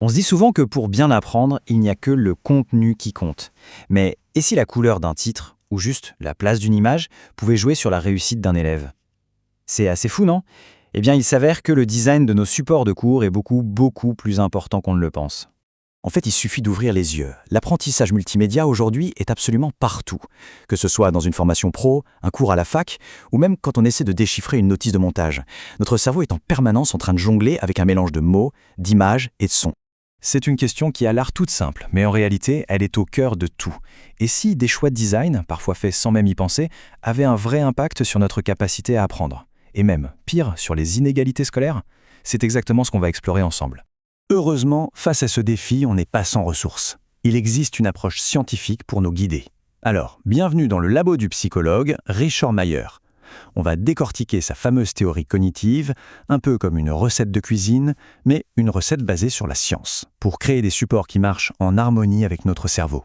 On se dit souvent que pour bien apprendre, il n'y a que le contenu qui compte. Mais et si la couleur d'un titre, ou juste la place d'une image, pouvait jouer sur la réussite d'un élève? C'est assez fou, non? Eh bien, il s'avère que le design de nos supports de cours est beaucoup plus important qu'on ne le pense. En fait, il suffit d'ouvrir les yeux. L'apprentissage multimédia aujourd'hui est absolument partout. Que ce soit dans une formation pro, un cours à la fac, ou même quand on essaie de déchiffrer une notice de montage. Notre cerveau est en permanence en train de jongler avec un mélange de mots, d'images et de sons. C'est une question qui a l'air toute simple, mais en réalité, elle est au cœur de tout. Et si des choix de design, parfois faits sans même y penser, avaient un vrai impact sur notre capacité à apprendre? Et même, pire, sur les inégalités scolaires? C'est exactement ce qu'on va explorer ensemble. Heureusement, face à ce défi, on n'est pas sans ressources. Il existe une approche scientifique pour nous guider. Alors, bienvenue dans le labo du psychologue Richard Mayer. On va décortiquer sa fameuse théorie cognitive, un peu comme une recette de cuisine, mais une recette basée sur la science, pour créer des supports qui marchent en harmonie avec notre cerveau.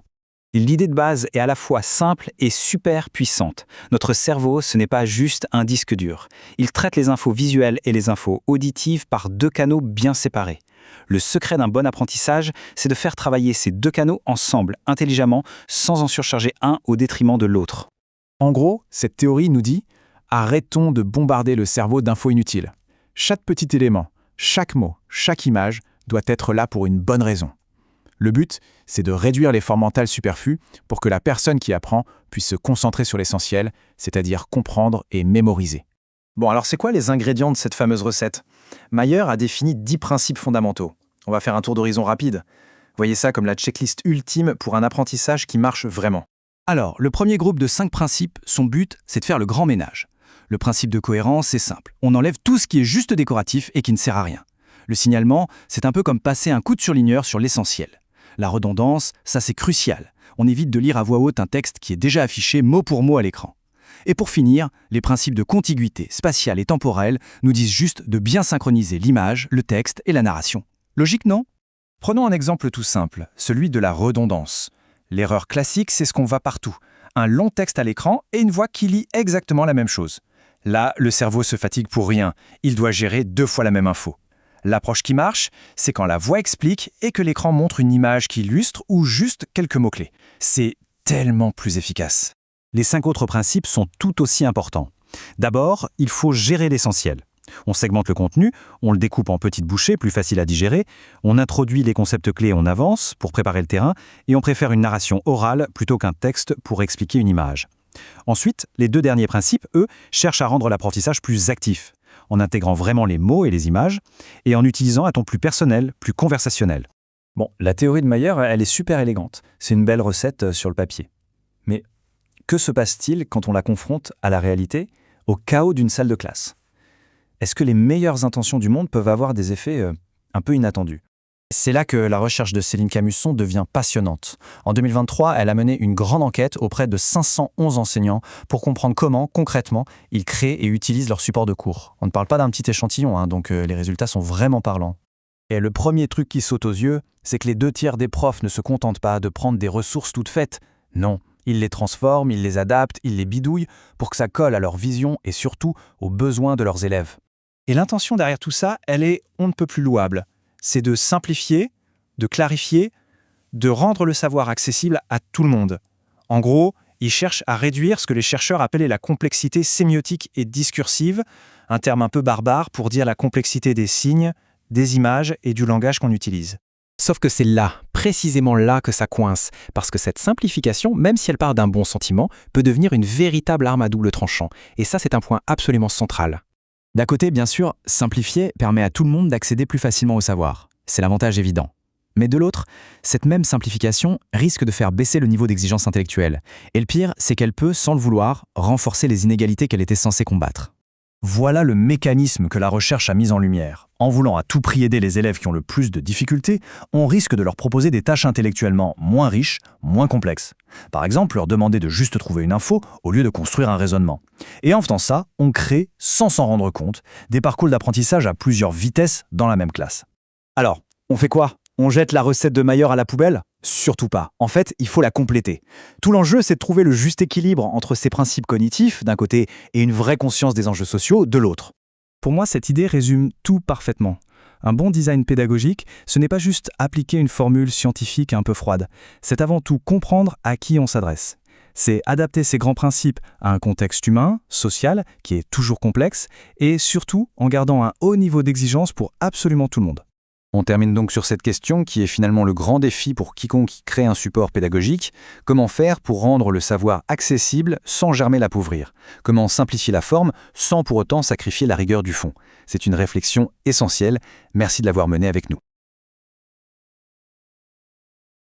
L'idée de base est à la fois simple et super puissante. Notre cerveau, ce n'est pas juste un disque dur. Il traite les infos visuelles et les infos auditives par deux canaux bien séparés. Le secret d'un bon apprentissage, c'est de faire travailler ces deux canaux ensemble, intelligemment, sans en surcharger un au détriment de l'autre. En gros, cette théorie nous dit « Arrêtons de bombarder le cerveau d'infos inutiles. Chaque petit élément, chaque mot, chaque image doit être là pour une bonne raison. » Le but, c'est de réduire l'effort mental superflu pour que la personne qui apprend puisse se concentrer sur l'essentiel, c'est-à-dire comprendre et mémoriser. Bon, alors c'est quoi les ingrédients de cette fameuse recette? Mayer a défini 10 principes fondamentaux. On va faire un tour d'horizon rapide. Voyez ça comme la checklist ultime pour un apprentissage qui marche vraiment. Alors, le premier groupe de 5 principes, son but, c'est de faire le grand ménage. Le principe de cohérence, c'est simple. On enlève tout ce qui est juste décoratif et qui ne sert à rien. Le signalement, c'est un peu comme passer un coup de surligneur sur l'essentiel. La redondance, ça c'est crucial. On évite de lire à voix haute un texte qui est déjà affiché mot pour mot à l'écran. Et pour finir, les principes de contiguïté spatiale et temporelle nous disent juste de bien synchroniser l'image, le texte et la narration. Logique, non? Prenons un exemple tout simple, celui de la redondance. L'erreur classique, c'est ce qu'on voit partout. Un long texte à l'écran et une voix qui lit exactement la même chose. Là, le cerveau se fatigue pour rien. Il doit gérer 2 fois la même info. L'approche qui marche, c'est quand la voix explique et que l'écran montre une image qui illustre ou juste quelques mots-clés. C'est tellement plus efficace. Les 5 autres principes sont tout aussi importants. D'abord, il faut gérer l'essentiel. On segmente le contenu, on le découpe en petites bouchées plus faciles à digérer, on introduit les concepts clés en avance pour préparer le terrain et on préfère une narration orale plutôt qu'un texte pour expliquer une image. Ensuite, les 2 derniers principes, eux, cherchent à rendre l'apprentissage plus actif, en intégrant vraiment les mots et les images, et en utilisant un ton plus personnel, plus conversationnel. Bon, la théorie de Mayer, elle est super élégante. C'est une belle recette sur le papier. Mais que se passe-t-il quand on la confronte à la réalité, au chaos d'une salle de classe? Est-ce que les meilleures intentions du monde peuvent avoir des effets un peu inattendus? C'est là que la recherche de Céline Camusson devient passionnante. En 2023, elle a mené une grande enquête auprès de 511 enseignants pour comprendre comment, concrètement, ils créent et utilisent leur support de cours. On ne parle pas d'un petit échantillon, donc les résultats sont vraiment parlants. Et le premier truc qui saute aux yeux, c'est que les 2 tiers des profs ne se contentent pas de prendre des ressources toutes faites. Non, ils les transforment, ils les adaptent, ils les bidouillent pour que ça colle à leur vision et surtout aux besoins de leurs élèves. Et l'intention derrière tout ça, elle est on ne peut plus louable. C'est de simplifier, de clarifier, de rendre le savoir accessible à tout le monde. En gros, ils cherchent à réduire ce que les chercheurs appelaient la complexité sémiotique et discursive, un terme un peu barbare pour dire la complexité des signes, des images et du langage qu'on utilise. Sauf que c'est là, précisément là que ça coince, parce que cette simplification, même si elle part d'un bon sentiment, peut devenir une véritable arme à double tranchant. Et ça, c'est un point absolument central. D'un côté, bien sûr, simplifier permet à tout le monde d'accéder plus facilement au savoir. C'est l'avantage évident. Mais de l'autre, cette même simplification risque de faire baisser le niveau d'exigence intellectuelle. Et le pire, c'est qu'elle peut, sans le vouloir, renforcer les inégalités qu'elle était censée combattre. Voilà le mécanisme que la recherche a mis en lumière. En voulant à tout prix aider les élèves qui ont le plus de difficultés, on risque de leur proposer des tâches intellectuellement moins riches, moins complexes. Par exemple, leur demander de juste trouver une info au lieu de construire un raisonnement. Et en faisant ça, on crée, sans s'en rendre compte, des parcours d'apprentissage à plusieurs vitesses dans la même classe. Alors, on fait quoi? On jette la recette de Mayer à la poubelle? Surtout pas. En fait, il faut la compléter. Tout l'enjeu, c'est de trouver le juste équilibre entre ces principes cognitifs, d'un côté, et une vraie conscience des enjeux sociaux, de l'autre. Pour moi, cette idée résume tout parfaitement. Un bon design pédagogique, ce n'est pas juste appliquer une formule scientifique un peu froide. C'est avant tout comprendre à qui on s'adresse. C'est adapter ces grands principes à un contexte humain, social, qui est toujours complexe, et surtout en gardant un haut niveau d'exigence pour absolument tout le monde. On termine donc sur cette question qui est finalement le grand défi pour quiconque crée un support pédagogique. Comment faire pour rendre le savoir accessible sans jamais l'appauvrir? Comment simplifier la forme sans pour autant sacrifier la rigueur du fond? C'est une réflexion essentielle. Merci de l'avoir menée avec nous.